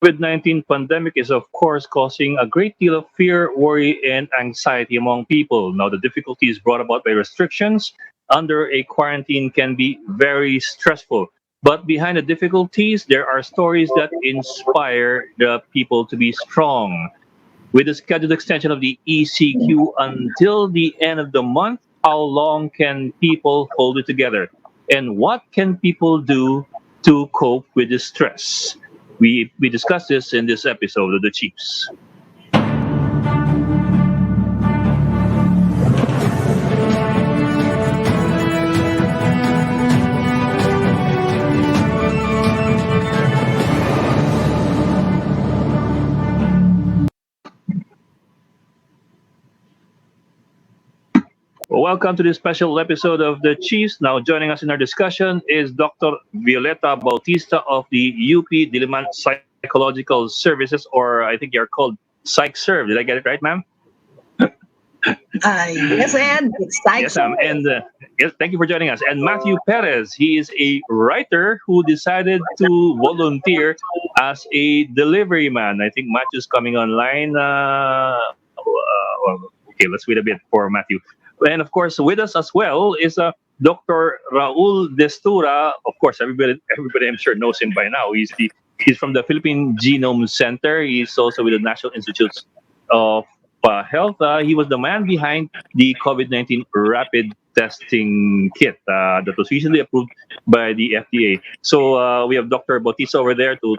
COVID-19 pandemic is, of course, causing a great deal of fear, worry, and anxiety among people. Now, the difficulties brought about by restrictions under a quarantine can be very stressful. But behind the difficulties, there are stories that inspire the people to be strong. With the scheduled extension of the ECQ until the end of the month, how long can people hold it together? And what can people do to cope with the stress? We discussed this in this episode of the Chiefs. Welcome to this special episode of the Chiefs. Now, joining us in our discussion is Dr. Violeta Bautista of the UP Diliman Psychological Services, or I think you're called Psych Serve. Did I get it right, ma'am? Yes, and it's like Yes, ma'am. And yes, thank you for joining us. And Matthew Perez, he is a writer who decided to volunteer as a delivery man. I think Matthew's coming online. Okay, let's wait a bit for Matthew. And of course, with us as well is Dr. Raul Destura. Of course, everybody I'm sure knows him by now. He's from the Philippine Genome Center. He's also with the National Institutes of Health. He was the man behind the COVID-19 rapid testing kit that was recently approved by the FDA. So we have Dr. Bautista over there to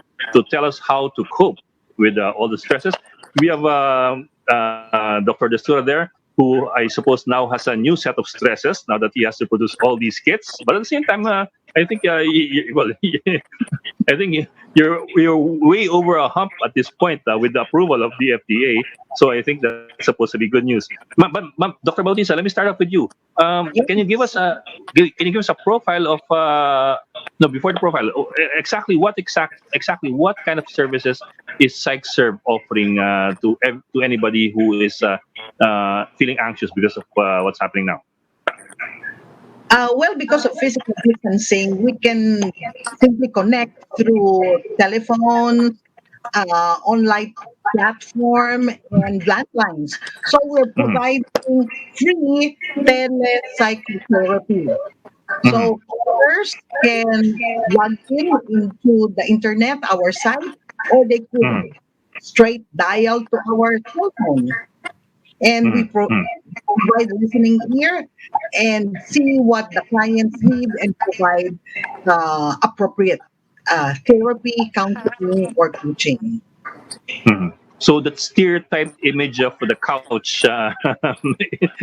tell us how to cope with all the stresses. We have Dr. Destura there, who I suppose now has a new set of stresses now that he has to produce all these kits. But at the same time, I think, well, I think you're way over a hump at this point with the approval of the FDA. So I think that's supposed to be good news. But Dr. Bautista, let me start off with you. Can you give us a profile of no, before the profile, exactly what kind of services is PsychServe offering to anybody who is feeling anxious because of what's happening now? well, because of physical distancing, we can simply connect through telephone, online platform, and landlines. So we're Mm-hmm. providing free telepsychotherapy. Mm-hmm. So callers can log in into the internet, our site, or they could Mm-hmm. straight dial to our cell phone. And we Mm-hmm. provide listening ear and see what the clients need and provide appropriate therapy, counseling, or coaching. Mm-hmm. So that stereotyped image of the couch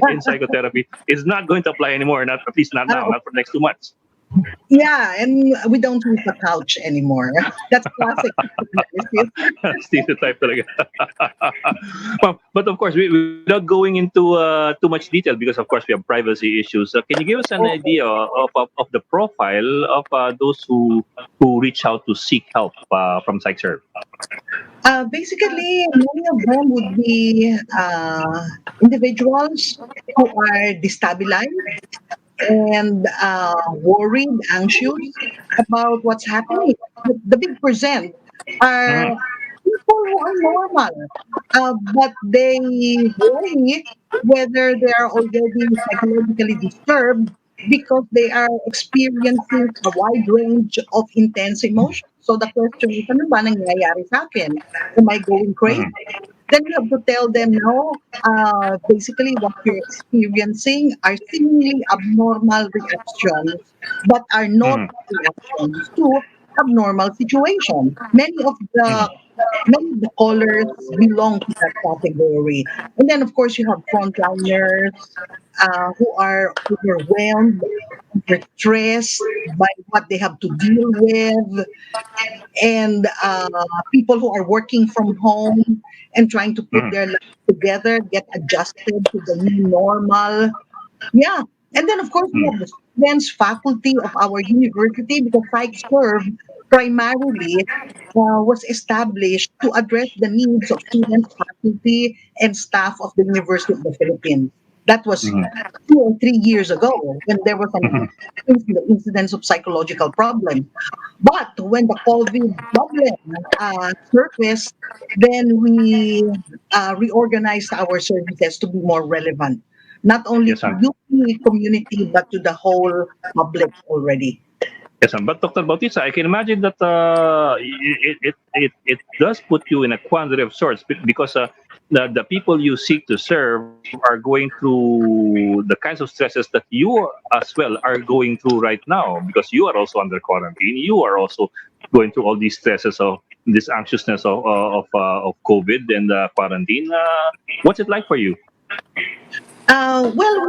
in psychotherapy is not going to apply anymore. Not at least not now. Uh, Not for the next 2 months. yeah, and we don't use the couch anymore. That's classic analysis. Stereotype talaga. Well, but of course, without going into too much detail, because of course we have privacy issues. Can you give us an idea of the profile of those who reach out to seek help from PsychServe? Basically, many of them would be individuals who are destabilized and worried, anxious about what's happening. The big percent are Mm-hmm. people who are normal, but they worry whether they are already psychologically disturbed because they are experiencing a wide range of intense emotions. So the question is, ano ba nangyayari sa akin? Am I going crazy? Mm-hmm. Then you have to tell them, no, basically what you're experiencing are seemingly abnormal reactions, but are not Mm-hmm. reactions to abnormal situation. Many of the callers belong to that category. And then, of course, you have frontliners who are overwhelmed, stressed by what they have to deal with, and people who are working from home and trying to put Mm-hmm. their life together, get adjusted to the new normal. Yeah. And then, of course, we have the students, faculty of our university, because PsychServe primarily was established to address the needs of students, faculty, and staff of the University of the Philippines. That was Mhm. 2 or 3 years ago when there was an Mhm. increase in the incidence of psychological problems. But when the COVID problem surfaced, then we reorganized our services to be more relevant, not only Yes, to ma'am. UP community, but to the whole public already. Yes, ma'am. But Dr. Bautista, I can imagine that it does put you in a quandary of sorts because the people you seek to serve are going through the kinds of stresses that you as well are going through right now because you are also under quarantine. You are also going through all these stresses of this anxiousness of COVID and quarantine. What's it like for you? Well,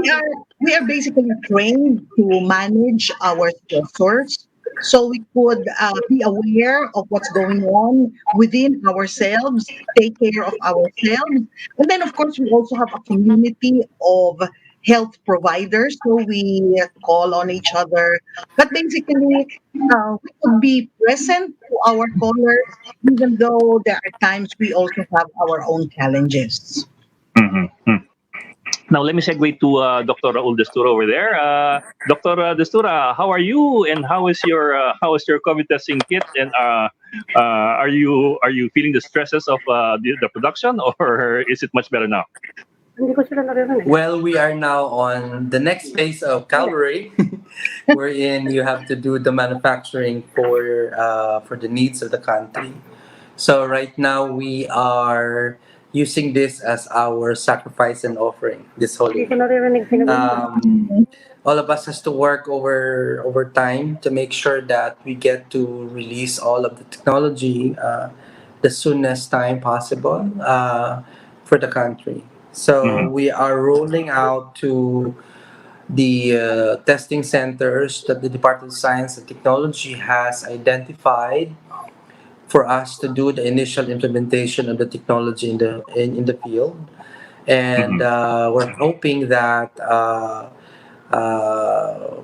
we are basically trained to manage our stressors, so we could be aware of what's going on within ourselves, take care of ourselves, and then of course we also have a community of health providers, so we call on each other. But basically, we could be present to our callers, even though there are times we also have our own challenges. Mhm. Now, let me segue to Dr. Raul Destura over there. Dr. Destura, how are you? And how is your COVID testing kit? And are you feeling the stresses of the production, or is it much better now? Hindi ko sila naririnig. Well, we are now on the next phase of Calvary, wherein you have to do the manufacturing for the needs of the country. So right now we are using this as our sacrifice and offering this Hindi holy ko week. naririnig sinabi. All of us has to work over time to make sure that we get to release all of the technology the soonest time possible for the country. So Mhm. we are rolling out to the testing centers that the Department of Science and Technology has identified for us to do the initial implementation of the technology in the field, and Mhm. we're hoping that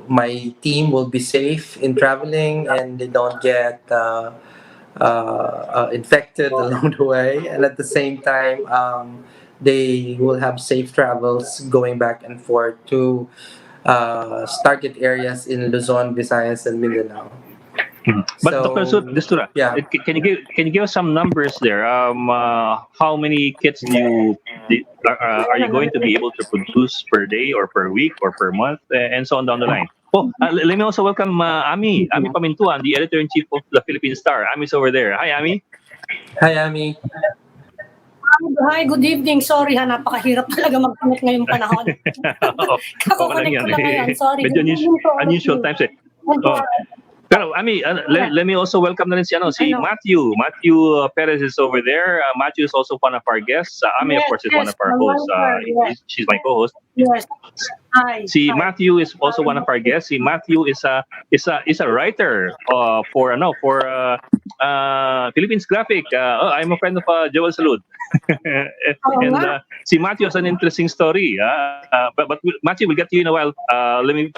my team will be safe in traveling and they don't get infected along the way, and at the same time, they will have safe travels going back and forth to target areas in Luzon, Visayas, and Mindanao. Mhm. But Dr. So, Destura, yeah. can you give us some numbers there? How many kits are you going to be able to produce per day or per week or per month and so on down the line? Oh, let me also welcome Ami Pamintuan, the editor in chief of the Philippine Star. Ami's over there. Hi, Ami. Hi, Ami. Hi, good evening. Sorry ha, napakahirap talaga mag-connect ngayong panahon. Okay lang Kako-connect ko yan. lang ngayon. Sorry. Medyo Good evening to all of unusual you. times eh. And Oh. Pero Ami, let me also welcome na rin si ano, Matthew. Matthew Perez is over there. Matthew is also one of our guests. Ami, of yes, course, is one yes, of our hosts. Malwalker, yes, She's my co-host. yes. Hi, Si hi. Matthew is also one of our guests. Si Matthew is a writer for Philippines Graphic. I'm a friend of Joel Salud. Oo And nga. si Matthew has an interesting story. But Matthew, we'll get to you in a while. Let me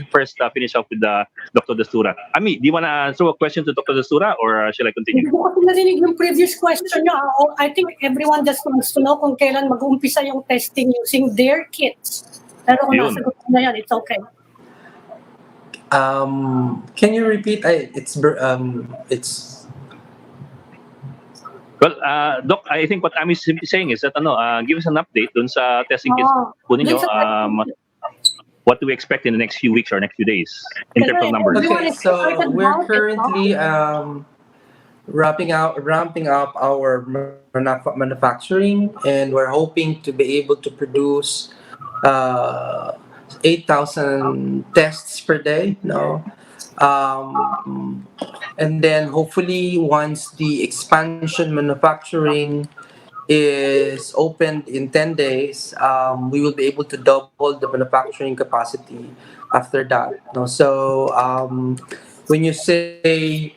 first finish off with Dr. Destura. Ami, do you want to throw a question to Dr. Destura, or shall I continue? Hindi ko kasi narinig yung previous question niya. I think everyone just wants to know kung kailan mag-uumpisa yung testing using their kits. Pero kung Yun. nasagot ko na yan, it's okay. Can you repeat? It's Well, Doc, I think what Ami is simply saying is that give us an update dun sa testing kits po ninyo. Dun sa What do we expect in the next few weeks or next few days in terms of numbers? everyone okay. is So excited we're about it, no? currently ramping up our manufacturing, and we're hoping to be able to produce uh, 8,000 tests per day. No, and then hopefully once the expansion manufacturing is opened in 10 days, we will be able to double the manufacturing capacity after that. No? So when you say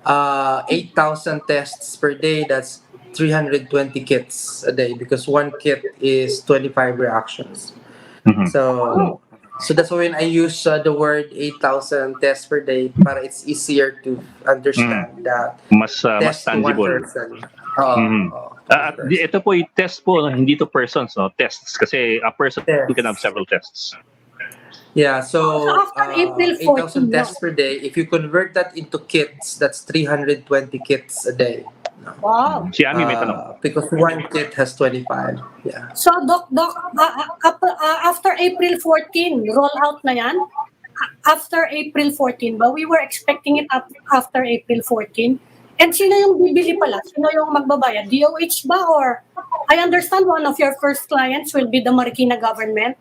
8,000 tests per day, that's 320 kits a day because one kit is 25 reactions. Mhm. So so that's why when I use the word 8,000 tests per day, para it's easier to Mhm. understand that Mas test to one tangible. person. Mhm. First. Ito po yung test po, no? Hindi to persons, no? Tests. Kasi a person we can have Yes. several tests. Yeah, So so after April 8,000 14, no? tests per day. If you convert that into kits, that's 320 kits a day. No? Wow. Si Ami may tanong. Because one kit has 25. Yeah. So after April 14, roll out na yan? After April 14 ba? We were expecting it after April 14. And sino yung bibili pala? Sino yung magbabayad? DOH ba? Or I understand one of your first clients will be the Marikina government.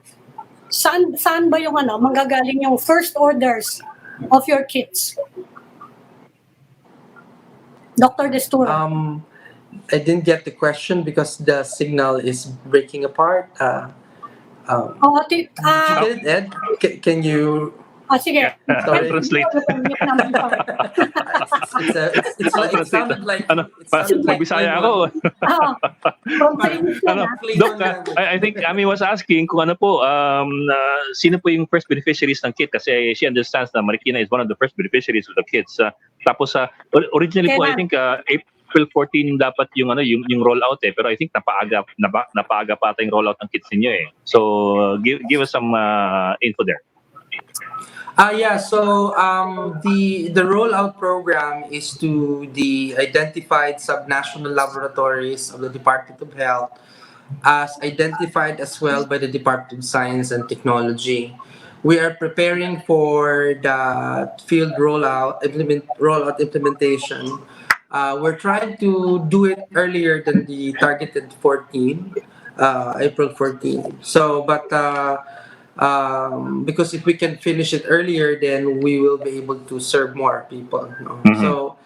Saan ba yung manggagaling yung first orders of your kits? Dr. Destura. I didn't get the question because the signal is breaking apart. Did you get it, Ed? Can you? Sige. I'll translate. It sounded like Bisaya ako. From Chinese yan, Doc, I think Ami was asking kung ano po, sino po yung first beneficiaries ng kit kasi she understands na Marikina is one of the first beneficiaries of the kits. Tapos originally po I think April 14 dapat yung yung rollout pero I think napaaga pa ata yung rollout ng kits niyo eh. So give us some info there. So the rollout program is to the identified subnational laboratories of the Department of Health, as identified as well by the Department of Science and Technology. We are preparing for the field rollout implementation. We're trying to do it earlier than the targeted 14, April 14. So, but because if we can finish it earlier, then we will be able to serve more people. No? Mm-hmm. So,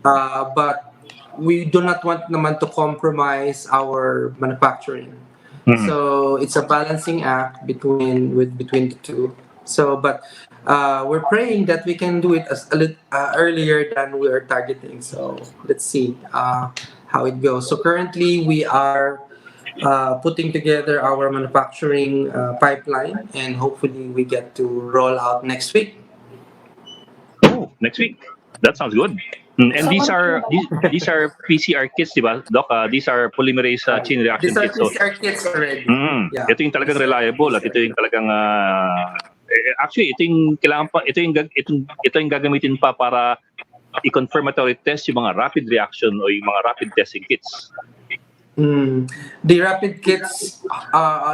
but we do not want naman to compromise our manufacturing. Mm-hmm. So it's a balancing act between the two. So, but we're praying that we can do it a little earlier than we are targeting. So let's see how it goes. So currently we are putting together our manufacturing pipeline, and hopefully we get to roll out next week. Oh, next week. That sounds good. And these are PCR kits, diba, Doc? These are polymerase chain reaction These are kits. So, PCR kits already. Yeah. Ito yung talagang reliable at ito yung talagang actually ito yung kailangan pa ito yung gagamitin pa para i-confirmatory test yung mga rapid reaction o yung mga rapid testing kits. The rapid kits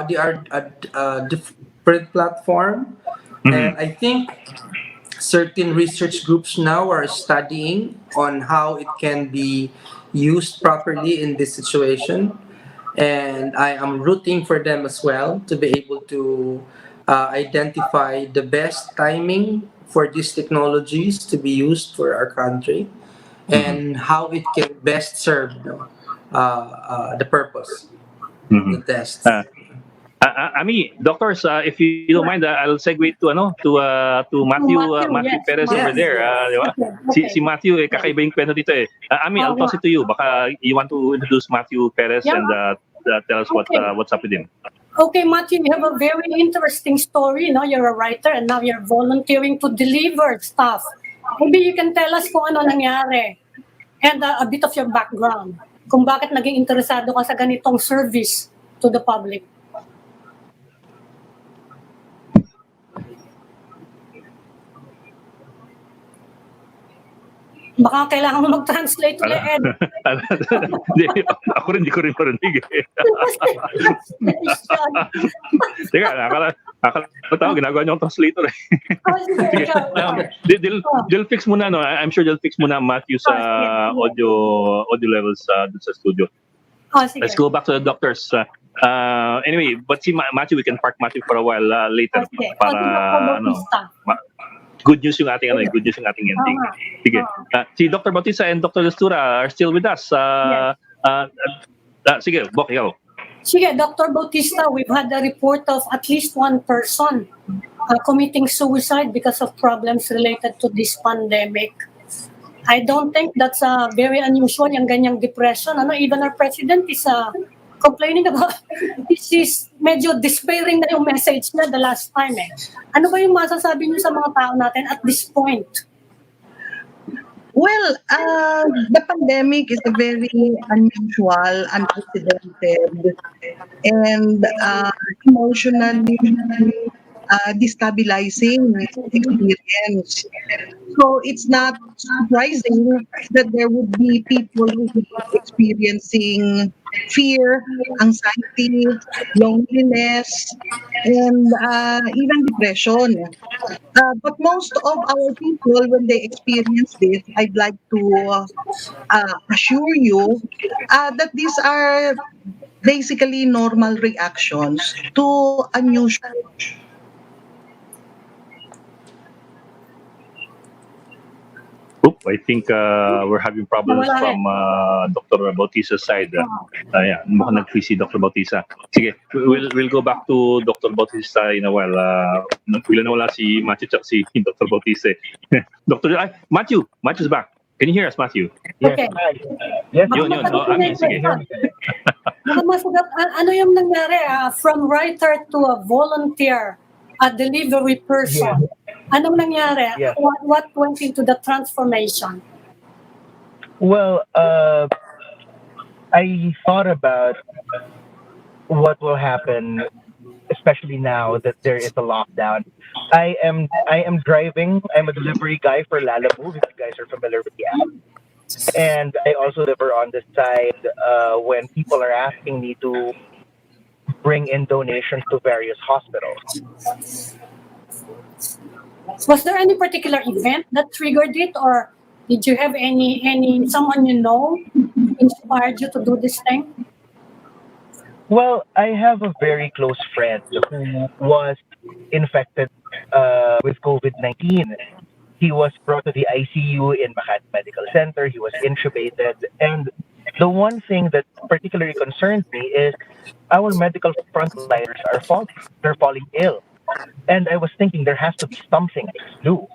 they are a different platform, and I think certain research groups now are studying on how it can be used properly in this situation, and I am rooting for them as well to be able to identify the best timing for these technologies to be used for our country, and how it can best serve the purpose of the test. Ami, doctors, if you don't mind, I'll segue to Matthew yes. Perez Yes. over there. Di ba? Okay. Si Matthew, kakaiba yung kwento dito eh. Ami, I'll toss it to you. Baka you want to introduce Matthew Perez and tell us what's up with him. Okay, Matthew, you have a very interesting story. You're a writer and now you're volunteering to deliver stuff. Maybe you can tell us kung ano nangyari and a bit of your background. Kung bakit naging interesado ka sa ganitong service to the public. Baka kailangan mo mag-translate ulit, Ed. Hindi ko rin marinig eh. Teka, nakakatawa, ginagawa niyo akong translator eh. They'll fix muna, no? I'm sure they'll fix muna Matthew sa audio levels sa studio. Let's go back to the doctors. Anyway, but see Matthew, we can park Matthew for a while later. Para good news yung ating ending. Sige. Si Dr. Bautista and Dr. Destura are still with us. Sige, Bok, ikaw. Sige, Dr. Bautista, we've had a report of at least one person committing suicide because of problems related to this pandemic. I don't think that's very unusual, yung ganyang depression. Even our president is complaining about is medyo despairing na yung message na the last time eh. Ano ba yung masasabi niyo sa mga tao natin at this point? Well, the pandemic is a very unusual, unprecedented, and emotionally destabilizing experience. So it's not surprising that there would be people who be experiencing fear, anxiety, loneliness, and even depression. But most of our people, when they experience this, I'd like to assure you that these are basically normal reactions to unusual. Oop, I think we're having problems Nawala rin. from Dr. Bautista's side. Yeah, mukhang nag si Dr. Bautista. Sige, we'll go back to Dr. Bautista in a while. Bigla nawala si Matthew at si Dr. Bautista. Dr. Matthew's back. Can you hear us, Matthew? Yes, Okay. hi. Yes, Baka Yun. masagot Oh, ko na Ami, yung sige. hear question. me, guys. Baka masagot, ano yung nangyari from writer to a volunteer, a delivery Yes, person? Anong nangyari? yes. What went into the transformation? Well, I thought about what will happen, especially now that there is a lockdown. I am driving. I'm a delivery guy for Lalamove, if you guys are familiar with the app. And I also deliver on the side when people are asking me to bring in donations to various hospitals. Was there any particular event that triggered it, or did you have any someone you know inspired you to do this thing? Well, I have a very close friend who was infected with COVID-19. He was brought to the ICU in Makati Medical Center. He was intubated. And the one thing that particularly concerns me is our medical frontliners are falling. They're falling ill. And I was thinking there has to be something I can do.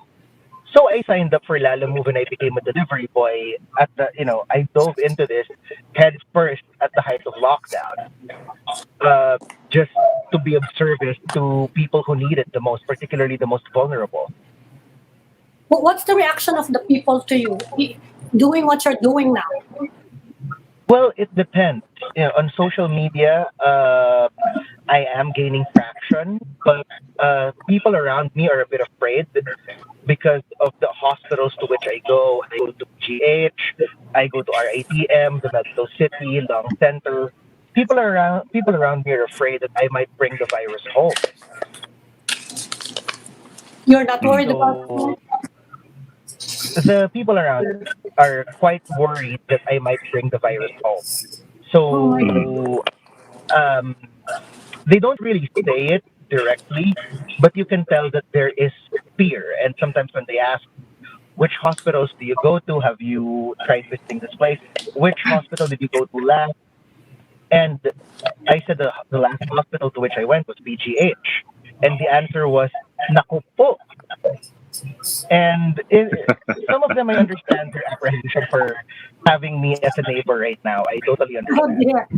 So I signed up for Lala Move and I became a delivery boy I dove into this head first at the height of lockdown, uh, just to be of service to people who need it the most, particularly the most vulnerable. What's the reaction of the people to you doing what you're doing now? Well, it depends. On social media, I am gaining traction, but people around me are a bit afraid because of the hospitals to which I go. I go to GH, I go to RITM, the Medical City, Long Center. People around me are afraid that I might bring the virus home. You're not worried about So the people around are quite worried that I might bring the virus home. oh my God. So um, they don't really say it directly, but you can tell that there is fear. And sometimes when they ask, which hospitals do you go to? Have you tried visiting this place? Which hospital did you go to last? And I said the last hospital to which I went was PGH. And the answer was, naku po. And some of them, I understand their apprehension for having me as a neighbor right now. I totally Oh understand. dear.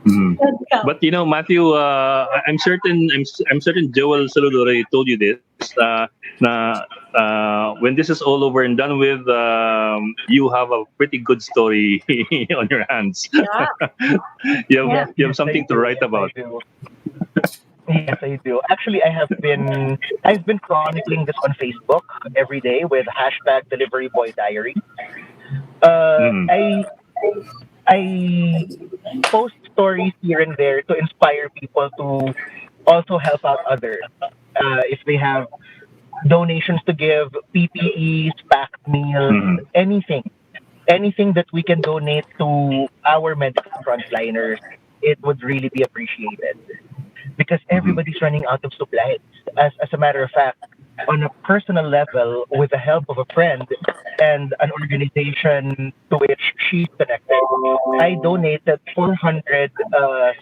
Mhm. Let's go. But Matthew, I'm certain I'm certain Joel Saludore told you this. Na when this is all over and done with, you have a pretty good story on your hands. Yeah. Yeah. You have Yes, I something to do. write Yes, I about. do. Yes, I do. Actually, I've been chronicling this on Facebook every day with hashtag Delivery Boy Diary. Uh, Mm. I I post stories here and there to inspire people to also help out others. If they have donations to give, PPEs, packed meals, Mhm. anything that we can donate to our medical frontliners, it would really be appreciated because Mhm. everybody's running out of supplies. As a matter of fact, on a personal level, with the help of a friend and an organization to which she's connected, I donated 400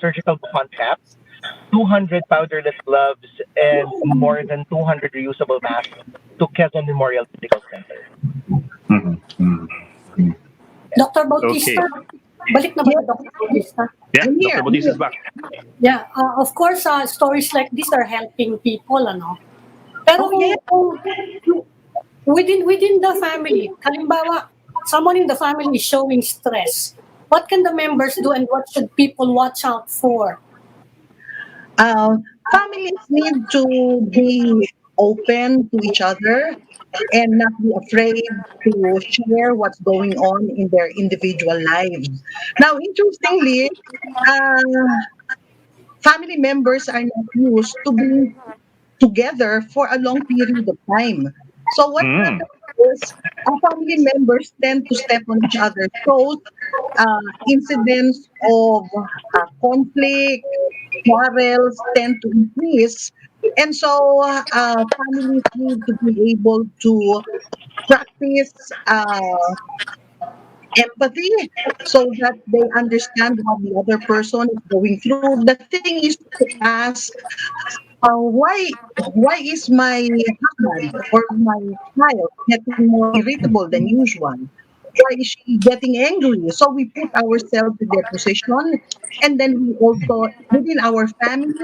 surgical bufant caps, 200 powderless gloves, and more than 200 reusable masks to Quezon Memorial Medical Center. Mhm. Mhm. Mhm. Dr. Bautista, Okay. balik na ba Yes, si Dr. Bautista? Yeah, I'm here. Dr. I'm Bautista is here. back. Yeah, of course, stories like this are helping people, ano? Pero Oh, yeah. within the family, halimbawa, someone in the family is showing stress, what can the members do and what should people watch out for? Families need to be open to each other and not be afraid to share what's going on in their individual lives. Now, interestingly, uh, family members are not used to being together for a long period of time. So what Mm. happens is family members tend to step on each other's toes. Incidents of conflict, quarrels tend to increase. And so families need to be able to practice empathy so that they understand what the other person is going through. The thing is to ask why is my husband or my child getting more irritable than usual? Why is she getting angry? So we put ourselves in their position, and then we also within our family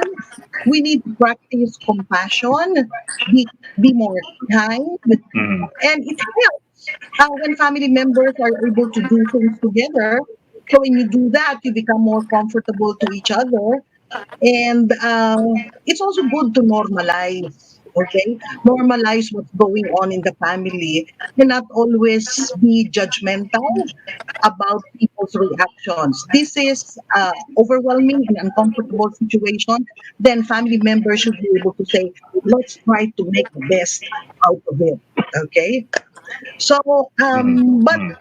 we need to practice compassion, be more kind, Mm. and it helps when family members are able to do things together. So when you do that, you become more comfortable to each other, and it's also good to normalize, okay? Normalize what's going on in the family and not always be judgmental about people's reactions. This is overwhelming and uncomfortable situation. Then family members should be able to say, let's try to make the best out of it, okay? So, Mm. but Mm.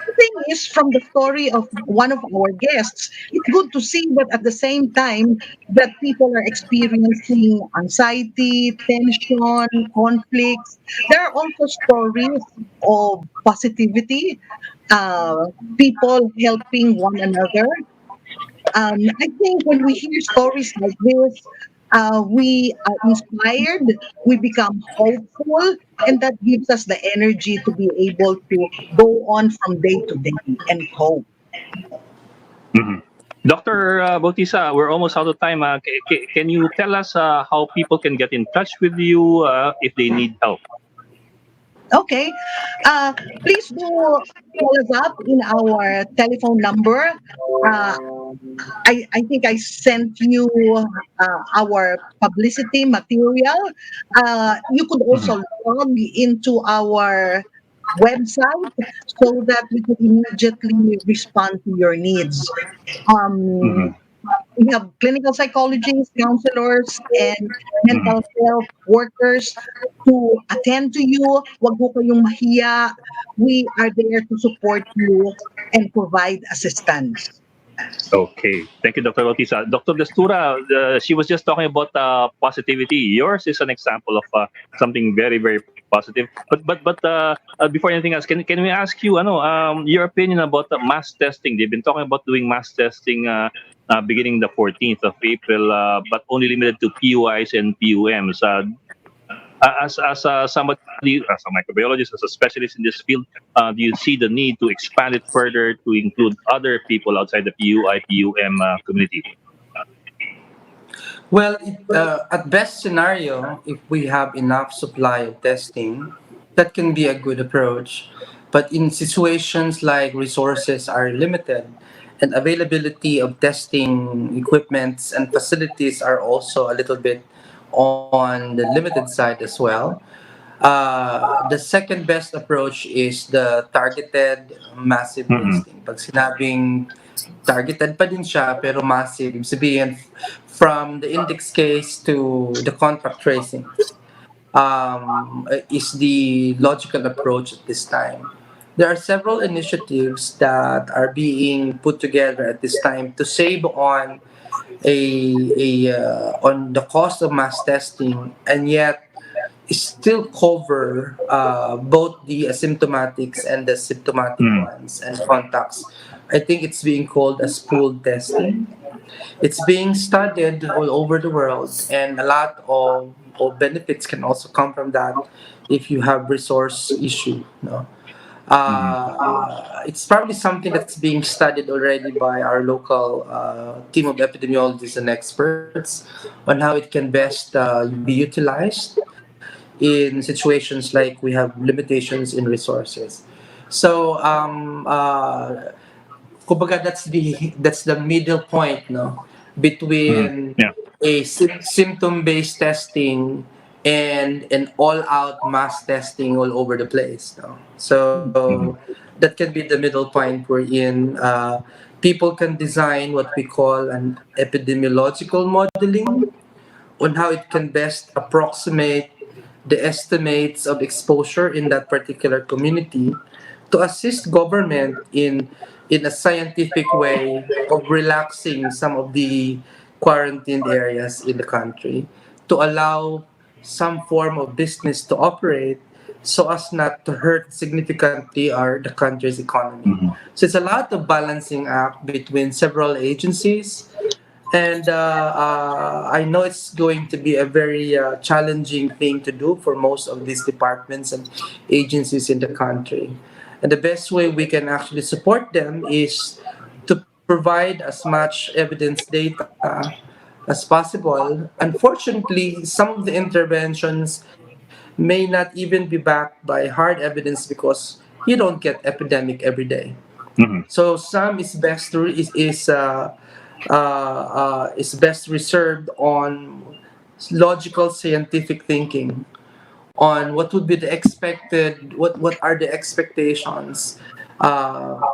the thing is, from the story of one of our guests, it's good to see that at the same time that people are experiencing anxiety, tension, conflicts, there are also stories of positivity, people helping one another. I think when we hear stories like this, we are inspired, we become hopeful, and that gives us the energy to be able to go on from day to day and cope. Mhm. Dr. Bautista, we're almost out of time. Can you tell us how people can get in touch with you if they need help? Okay. Uh, Please do call us up in our telephone number. Uh, I think I sent you our publicity material. You could Mhm. also log into our website so that we could immediately respond to your needs. Um, Mhm. we have clinical psychologists, counselors, and Mhm. mental health workers to attend to you. Huwag po kayong mahiya. We are there to support you and provide assistance. Okay. Thank you, Dr. Bautista. Dr. Destura, she was just talking about positivity. Yours is an example of something very, very positive. But before anything else, can we ask you, your opinion about mass testing? They've been talking about doing mass testing beginning the 14th of April, but only limited to PUIs and PUMs. As somebody, as a microbiologist, as a specialist in this field, do you see the need to expand it further to include other people outside the PUI PUM community? Well, at best scenario, if we have enough supply of testing, that can be a good approach. But in situations like resources are limited and availability of testing equipments and facilities are also a little bit on the limited side as well. The second best approach is the targeted massive Mm-hmm. testing. Pag sinabing targeted pa din siya pero massive, ibig sabihin from the index case to the contact tracing is the logical approach at this time. There are several initiatives that are being put together at this time to save on the cost of mass testing and yet still cover both the asymptomatics and the symptomatic Mm-hmm. ones and contacts. I think it's being called as pooled testing. It's being studied all over the world, and a lot of benefits can also come from that if you have resource issue. No? It's probably something that's being studied already by our local team of epidemiologists and experts on how it can best be utilized in situations like we have limitations in resources. So kumbaga that's the middle point, no, Mhm. between Yeah. a symptom based testing and an all out mass testing all over the place, no? So Mhm. that can be the middle point wherein people can design what we call an epidemiological modeling on how it can best approximate the estimates of exposure in that particular community to assist government in a scientific way of relaxing some of the quarantined areas in the country to allow some form of business to operate so as not to hurt significantly our the country's economy. Mhm. So it's a lot of balancing act between several agencies, and I know it's going to be a very challenging thing to do for most of these departments and agencies in the country. And the best way we can actually support them is to provide as much evidence data as possible. Unfortunately, some of the interventions may not even be backed by hard evidence because you don't get epidemic every day. Mhm. So some is best reserved on logical scientific thinking on what would be the expected what are the expectations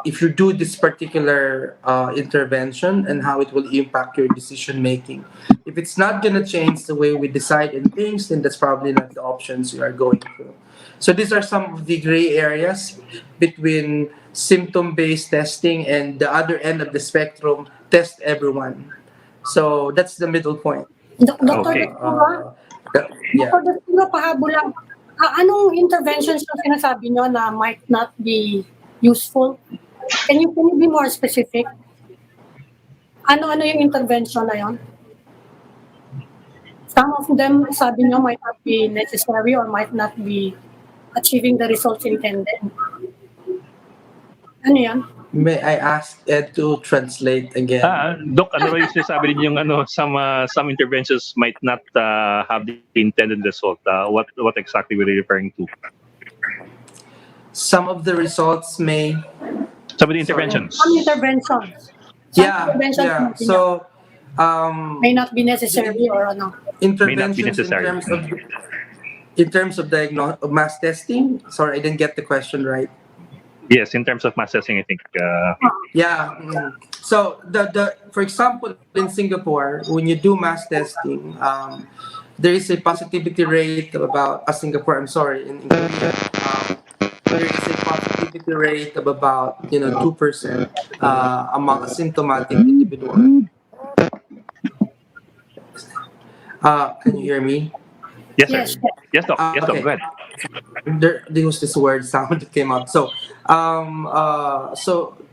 if you do this particular intervention and how it will impact your decision making. If it's not going to change the way we decide in things, then that's probably not the options we are going through. So these are some of the gray areas between symptom based testing and the other end of the spectrum, test everyone. So that's the middle point. Dr. Okay. Destura, Yeah. Dr. Destura, pahabol lang. Anong interventions yung sinasabi nyo na might not be useful? Can you be more specific? Ano-ano yung intervention na yon? Some of them, sabi nyo, might not be necessary or might not be achieving the results intended. Ano yan? May I ask Ed to translate again? Doc, ano raw yung sinasabi din yung some interventions might not have the intended result. What exactly were you referring to? Some of the results may. Some of the Sorry. Some interventions. interventions. Some Yeah, interventions yeah. sabi niya, So, may not be the necessary or ano. May not be interventions necessary. in terms of of mass testing. Sorry, I didn't get the question right. Yes, in terms of mass testing, I think. Yeah. So the for example in Singapore, when you do mass testing, there is a positivity rate of about Singapore. I'm sorry, in Korea, there is a positivity rate of about 2% among asymptomatic individuals. Can you hear me? Yes, sir. Yes. Yes, Doc. Yes, Doc. Okay. Go ahead. There was this word sound that came out. So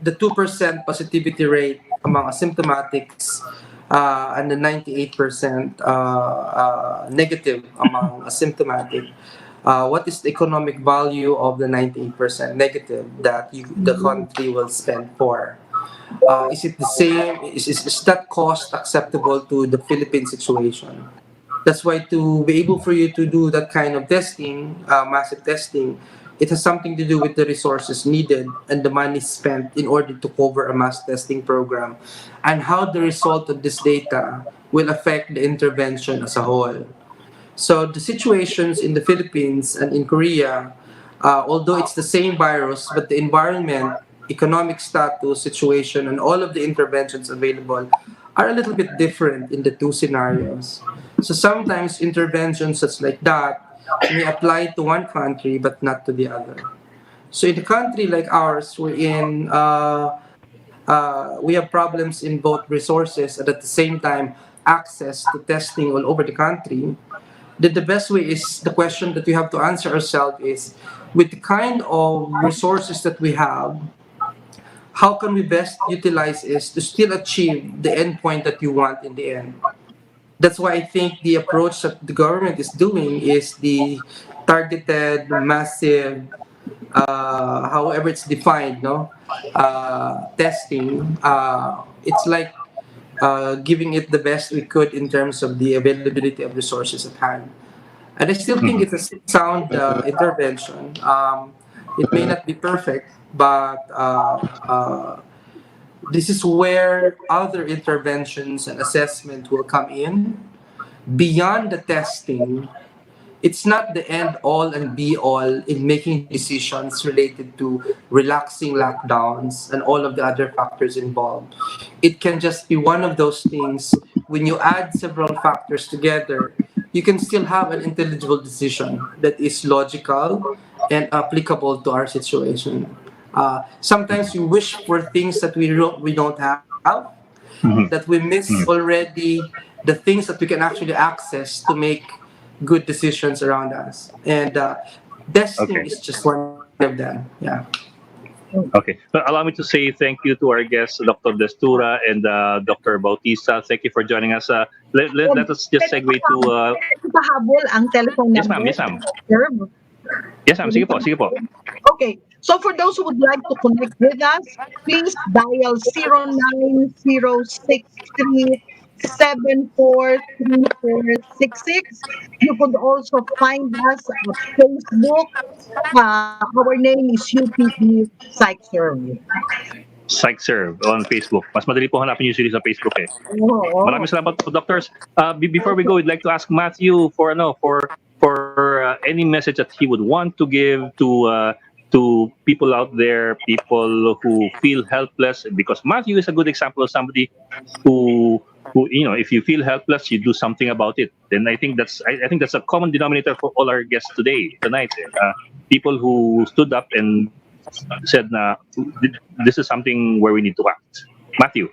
the 2% positivity rate among asymptomatics and the 98% negative among asymptomatic. What is the economic value of the 98% negative that the country will spend for? Is it the same? Is that cost acceptable to the Philippine situation? That's why to be able for you to do that kind of testing, massive testing, it has something to do with the resources needed and the money spent in order to cover a mass testing program, and how the result of this data will affect the intervention as a whole. So the situations in the Philippines and in Korea, although it's the same virus, but the environment, economic status, situation, and all of the interventions available are a little bit different in the two scenarios. So sometimes interventions such like that may apply to one country but not to the other. So in a country like ours, we have problems in both resources and at the same time access to testing all over the country. The best way is the question that we have to answer ourselves is, with the kind of resources that we have, how can we best utilize is to still achieve the endpoint that you want in the end. That's why I think the approach that the government is doing is the targeted, massive, however it's defined, no, testing. It's like giving it the best we could in terms of the availability of resources at hand. And I still think it's a sound intervention. It may not be perfect, but this is where other interventions and assessment will come in. Beyond the testing, it's not the end all and be all in making decisions related to relaxing lockdowns and all of the other factors involved. It can just be one of those things. When you add several factors together, you can still have an intelligible decision that is logical and applicable to our situation. Sometimes we wish for things that we don't have, that we miss already the things that we can actually access to make good decisions around us. And testing Okay. is just one of them. Yeah. Okay. Well, allow me to say thank you to our guests, Dr. Destura and Dr. Bautista. Thank you for joining us. Let us just segue to... Pwede pahabol ang telephone yes, ma'am. number. Yes, ma'am. Sir. Yes, ma'am. Sige po. Sige po. Okay. So for those who would like to connect with us, please dial 0903-743-4466. You could also find us at Facebook. Our name is UPE Psych Service. PsychServe on Facebook. Mas madali po hanapin usually sa Facebook eh. Oo. Maraming salamat po, doctors. Before we go, I'd like to ask Matthew for any message that he would want to give to people out there, people who feel helpless. Because Matthew is a good example of somebody who if you feel helpless, you do something about it. And I think that's a common denominator for all our guests tonight. People who stood up and said, this is something where we need to act. Matthew.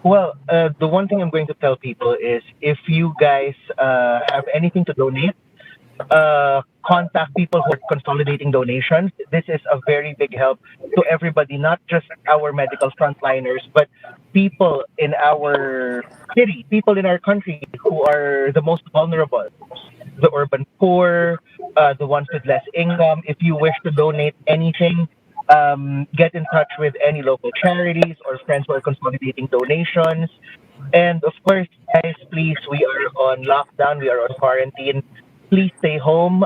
Well, the one thing I'm going to tell people is if you guys have anything to donate, contact people who are consolidating donations. This is a very big help to everybody, not just our medical frontliners, but people in our city, people in our country who are the most vulnerable, the urban poor, the ones with less income. If you wish to donate anything, get in touch with any local charities or friends who are consolidating donations. And of course, guys, please, we are on lockdown, we are on quarantine. Please stay home.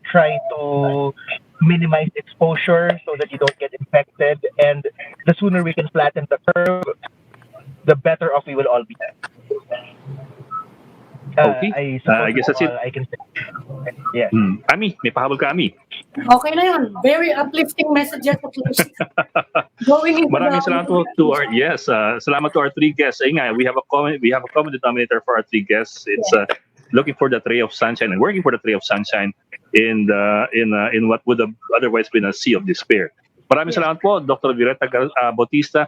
Try to minimize exposure so that you don't get infected. And the sooner we can flatten the curve, the better off we will all be. Okay. I suppose I guess that's it. all I can say. Yes. Ami, may pahabol ka, Ami. Okay na yun. Very uplifting messages at least. Going into Maraming salamat po to our salamat to our three guests. Ayun nga, we have a common denominator for our three guests. It's looking for that ray of sunshine and working for that ray of sunshine in what would have otherwise been a sea of despair. Maraming salamat po, Dr. Violeta Bautista,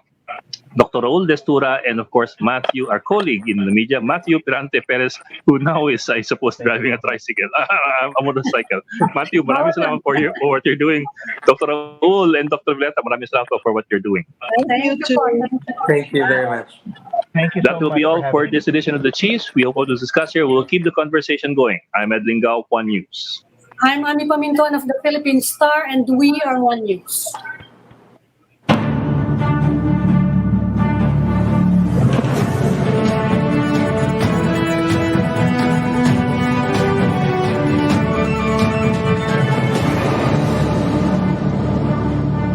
Dr. Raul Destura, and of course Matthew, our colleague in the media, Matthew Pirante Perez, who now is, I suppose, driving a tricycle, a motorcycle. Matthew, maraming salamat for what you're doing. Dr. Raul and Dr. Violeta, maraming salamat for what you're doing. Thank you too. Thank you very much. Thank you That so will be much all for having me. this edition of the Chiefs. We hope to discuss here. We'll keep the conversation going. I'm Edlin Gao, One News. I'm Ami Paminton of the Philippine Star, and we are One News.